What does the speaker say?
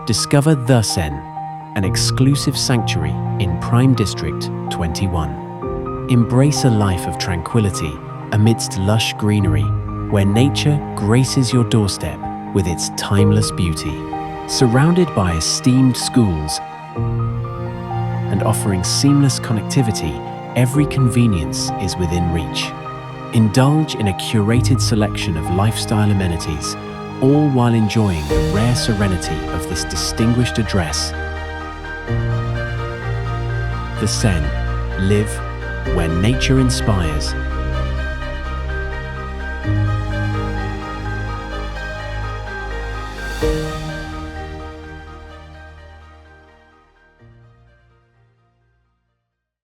Discover The Sen, an exclusive sanctuary in Prime District 21. Embrace a life of tranquility amidst lush greenery, where nature graces your doorstep with its timeless beauty. Surrounded by esteemed schools and offering seamless connectivity, every convenience is within reach. Indulge in a curated selection of lifestyle amenities, all while enjoying the rare serenity of this distinguished address. The Sen. Live where nature inspires.